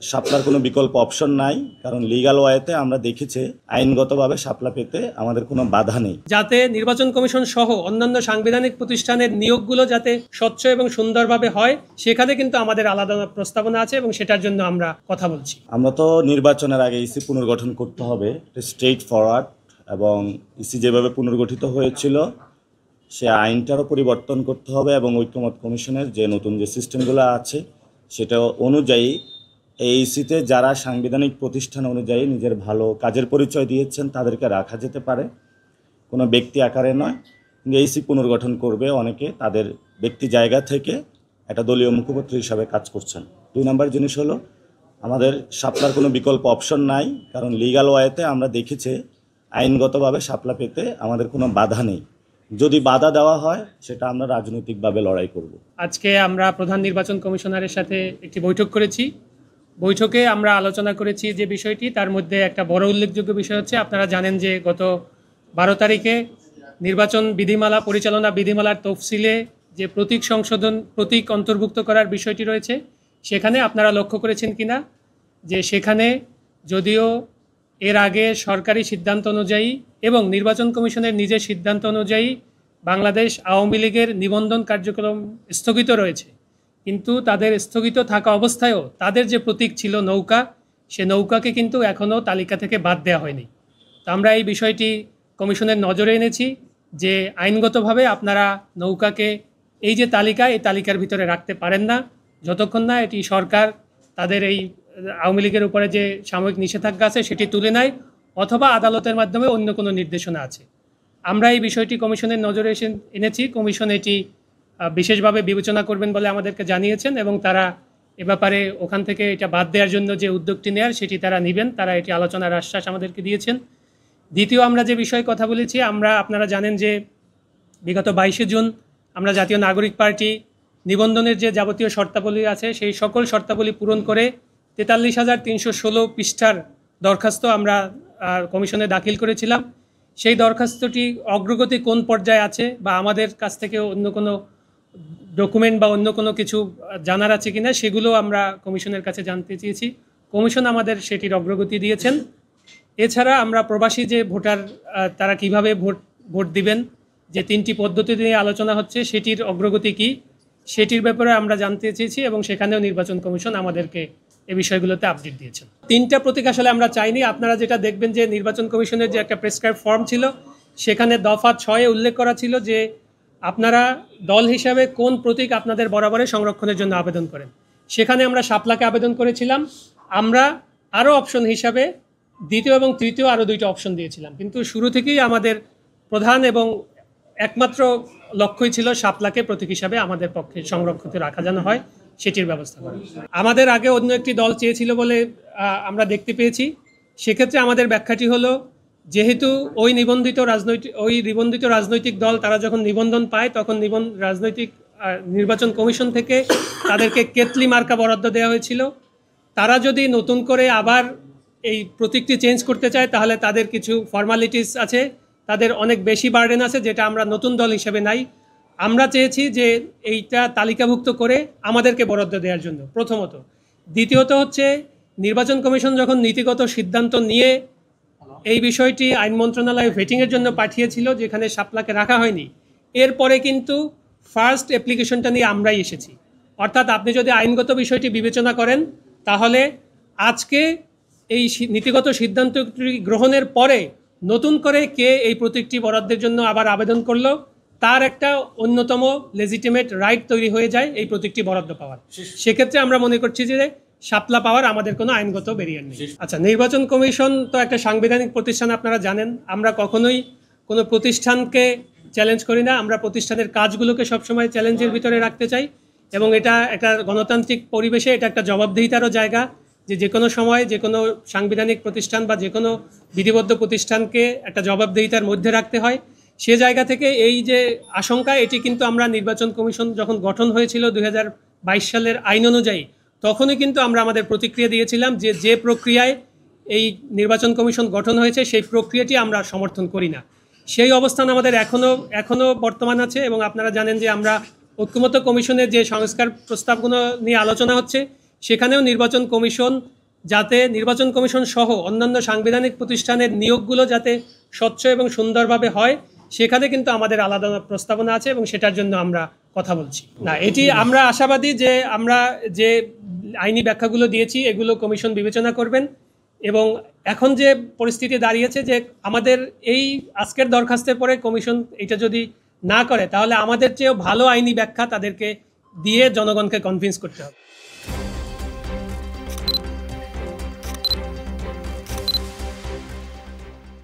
শাপলার কোনো বিকল্প অপশন নাই, কারণ লিগ্যাল ওয়েতে আমরা দেখেছি আইনগতভাবে শাপলা পেতে আমাদের কোনো বাধা নেই। যাতে নির্বাচন কমিশন সহ অন্যান্য সাংবিধানিক প্রতিষ্ঠানের নিয়োগগুলো যাতে স্বচ্ছ এবং সুন্দরভাবে হয়, সেখানে কিন্তু আমাদের আলাদা প্রস্তাবনা আছে এবং সেটার জন্য আমরা কথা বলছি। আমরা তো নির্বাচনের আগে ইসি পুনর্গঠন করতে হবে, স্ট্রেট ফরওয়ার্ড, এবং ইসি যেভাবে পুনর্গঠিত হয়েছিল সে আইনটারও পরিবর্তন করতে হবে এবং ঐক্যমত কমিশনের যে নতুন যে সিস্টেমগুলো আছে সেটা অনুযায়ী এই ইসিতে যারা সাংবিধানিক প্রতিষ্ঠান অনুযায়ী নিজের ভালো কাজের পরিচয় দিয়েছেন তাদেরকে রাখা যেতে পারে, কোনো ব্যক্তি আকারে নয়। এইসি পুনর্গঠন করবে অনেকে তাদের ব্যক্তি জায়গা থেকে একটা দলীয় মুখপাত্র হিসাবে কাজ করছেন। 2 নম্বর জিনিস হলো আমাদের শাপলার কোনো বিকল্প অপশন নাই, কারণ লিগ্যাল ওয়েতে আমরা দেখেছি আইনগতভাবে শাপলা পেতে আমাদের কোনো বাধা নেই। যদি বাধা দেওয়া হয় সেটা আমরা রাজনৈতিকভাবে লড়াই করব। আজকে আমরা প্রধান নির্বাচন কমিশনারের সাথে একটি বৈঠক করেছি। বৈঠকে আমরা আলোচনা করেছি যে বিষয়টি, তার মধ্যে একটা বড় উল্লেখযোগ্য বিষয় হচ্ছে, আপনারা জানেন যে গত 12 তারিখে নির্বাচন বিধিমালা পরিচালনা বিধিমালার তফসিলে যে প্রতীক অন্তর্ভুক্ত করার বিষয়টি রয়েছে, সেখানে আপনারা লক্ষ্য করেছেন কিনা যে সেখানে যদিও এর আগে সরকারি সিদ্ধান্ত অনুযায়ী এবং নির্বাচন কমিশনের নিজের সিদ্ধান্ত অনুযায়ী বাংলাদেশ আওয়ামী লীগের নিবন্ধন কার্যক্রম স্থগিত রয়েছে, কিন্তু তাদের স্থগিত থাকা অবস্থায়ও তাদের যে প্রতীক ছিল নৌকা, সে নৌকাকে কিন্তু এখনও তালিকা থেকে বাদ দেওয়া হয়নি। তো আমরা এই বিষয়টি কমিশনের নজরে এনেছি যে আইনগতভাবে আপনারা নৌকাকে এই যে তালিকা, এই তালিকার ভিতরে রাখতে পারেন না যতক্ষণ না এটি সরকার তাদের এই আওয়ামী লীগের উপরে যে সাময়িক নিষেধাজ্ঞা আছে সেটি তুলে নেয়, অথবা আদালতের মাধ্যমে অন্য কোনো নির্দেশনা আছে। আমরা এই বিষয়টি কমিশনের নজরে এনেছি। কমিশন এটি বিশেষভাবে বিবেচনা করবেন বলে আমাদেরকে জানিয়েছেন এবং তারা এ ব্যাপারে ওখান থেকে এটা বাদ দেওয়ার জন্য যে উদ্যোগটি নেয়ার সেটি তারা নেবেন। তারা এটি আলোচনার আশ্বাস আমাদেরকে দিয়েছেন। দ্বিতীয় আমরা যে বিষয়ে কথা বলেছি, আপনারা জানেন যে বিগত 22শে জুন আমরা জাতীয় নাগরিক পার্টি নিবন্ধনের যে যাবতীয় শর্তাবলী আছে সেই সকল শর্তাবলী পূরণ করে 43,316 পৃষ্ঠার দরখাস্ত আমরা কমিশনে দাখিল করেছিলাম। সেই দরখাস্তটি অগ্রগতি কোন পর্যায়ে আছে বা আমাদের কাছ থেকে অন্য কোনো ডকুমেন্ট বা অন্য কোনো কিছু জানার আছে কিনা সেগুলো আমরা কমিশনের কাছে জানতে চেয়েছি। কমিশন আমাদের সেটির অগ্রগতি দিয়েছেন। এছাড়া আমরা প্রবাসী যে ভোটার তারা কিভাবে ভোট দিবেন, যে 3টি পদ্ধতি নিয়ে আলোচনা হচ্ছে সেটির অগ্রগতি কি, সেটির ব্যাপারে আমরা জানতে চেয়েছি এবং সেখানেও নির্বাচন কমিশন আমাদেরকে এই বিষয়গুলোতে আপডেট দিয়েছেন। 3টা প্রতীক আসলে আমরা চাইনি। আপনারা যেটা দেখবেন যে নির্বাচন কমিশনের যে একটা প্রেসক্রাইব ফর্ম ছিল সেখানে দফা 6-এ উল্লেখ করা ছিল যে আপনারা দল হিসাবে কোন প্রতীক আপনাদের বরাবরে সংরক্ষণের জন্য আবেদন করেন। সেখানে আমরা শাপলাকে আবেদন করেছিলাম। আমরা আরও অপশন হিসাবে 2য় এবং 3য় আরও 2টা অপশন দিয়েছিলাম, কিন্তু শুরু থেকেই আমাদের প্রধান এবং একমাত্র লক্ষ্যই ছিল শাপলাকে প্রতীক হিসাবে আমাদের পক্ষে সংরক্ষিত রাখা যেন হয় সেটির ব্যবস্থা করা। আমাদের আগে অন্য একটি দল চেয়েছিল বলে আমরা দেখতে পেয়েছি। সেক্ষেত্রে আমাদের ব্যাখ্যাটি হলো, যেহেতু ওই নিবন্ধিত রাজনৈতিক দল তারা যখন নিবন্ধন পায় তখন নির্বাচন কমিশন থেকে তাদেরকে কেতলি মার্কা বরাদ্দ দেওয়া হয়েছিল। তারা যদি নতুন করে আবার এই প্রতীকটি চেঞ্জ করতে চায় তাহলে তাদের কিছু ফর্মালিটিস আছে, তাদের অনেক বেশি বার্ডেন আছে, যেটা আমরা নতুন দল হিসেবে নাই। আমরা চেয়েছি যে এইটা তালিকাভুক্ত করে আমাদেরকে বরাদ্দ দেওয়ার জন্য প্রথমত। দ্বিতীয়ত হচ্ছে, নির্বাচন কমিশন যখন নীতিগত সিদ্ধান্ত নিয়ে এই বিষয়টি আইন মন্ত্রণালয়ে ভেটিংয়ের জন্য পাঠিয়েছিল, যেখানে শাপলাকে রাখা হয়নি, এরপরে কিন্তু ফার্স্ট অ্যাপ্লিকেশনটা নিয়ে আমরাই এসেছি। অর্থাৎ আপনি যদি আইনগত বিষয়টি বিবেচনা করেন তাহলে আজকে এই নীতিগত সিদ্ধান্তটি গ্রহণের পরে নতুন করে কে এই প্রতীকটি বরাদ্দের জন্য আবার আবেদন করলো, তার একটা অন্যতম লেজিটিমেট রাইট তৈরি হয়ে যায় এই প্রতীকটি বরাদ্দ পাওয়ার। সেক্ষেত্রে আমরা মনে করছি যে শাপলা পাওয়ার আমাদের কোনো আইনগত ব্যারিয়ার নেই। আচ্ছা, নির্বাচন কমিশন তো একটা সাংবিধানিক প্রতিষ্ঠান, আপনারা জানেন। আমরা কখনোই কোনো প্রতিষ্ঠানকে চ্যালেঞ্জ করি না। আমরা প্রতিষ্ঠানের কাজগুলোকে সবসময় চ্যালেঞ্জের ভিতরে রাখতে চাই এবং এটা একটা গণতান্ত্রিক পরিবেশে এটা একটা জবাবদিহিতারও জায়গা, যে কোনো সময় যে কোনো সাংবিধানিক প্রতিষ্ঠান বা যে কোনো বিধিবদ্ধ প্রতিষ্ঠানকে একটা জবাবদিহিতার মধ্যে রাখতে হয়। সে জায়গা থেকে এই যে আশঙ্কা, এটি কিন্তু আমরা নির্বাচন কমিশন যখন গঠন হয়েছিল 2022 সালের আইন অনুযায়ী, তখনই কিন্তু আমরা আমাদের প্রতিক্রিয়া দিয়েছিলাম যে প্রক্রিয়ায় এই নির্বাচন কমিশন গঠন হয়েছে সেই প্রক্রিয়াটি আমরা সমর্থন করি না। সেই অবস্থান আমাদের এখনও বর্তমান আছে এবং আপনারা জানেন যে আমরা ঐক্যমত্য কমিশনের যে সংস্কার প্রস্তাবগুলো নিয়ে আলোচনা হচ্ছে সেখানেও নির্বাচন কমিশন সহ অন্যান্য সাংবিধানিক প্রতিষ্ঠানের নিয়োগগুলো যাতে স্বচ্ছ এবং সুন্দরভাবে হয়, সেখানে কিন্তু আমাদের আলাদা প্রস্তাবনা আছে এবং সেটার জন্য আমরা কথা বলছি। না, এটি আমরা আশাবাদী যে আমরা যে আইনি ব্যাখ্যাগুলো দিয়েছি এগুলো কমিশন বিবেচনা করবেন এবং এখন যে পরিস্থিতি দাঁড়িয়েছে যে আমাদের এই আজকের দরখাস্তের পরে কমিশন এটা যদি না করে তাহলে আমাদের চেয়েও ভালো আইনি ব্যাখ্যা তাদেরকে দিয়ে জনগণকে কনভিন্স করতে হবে।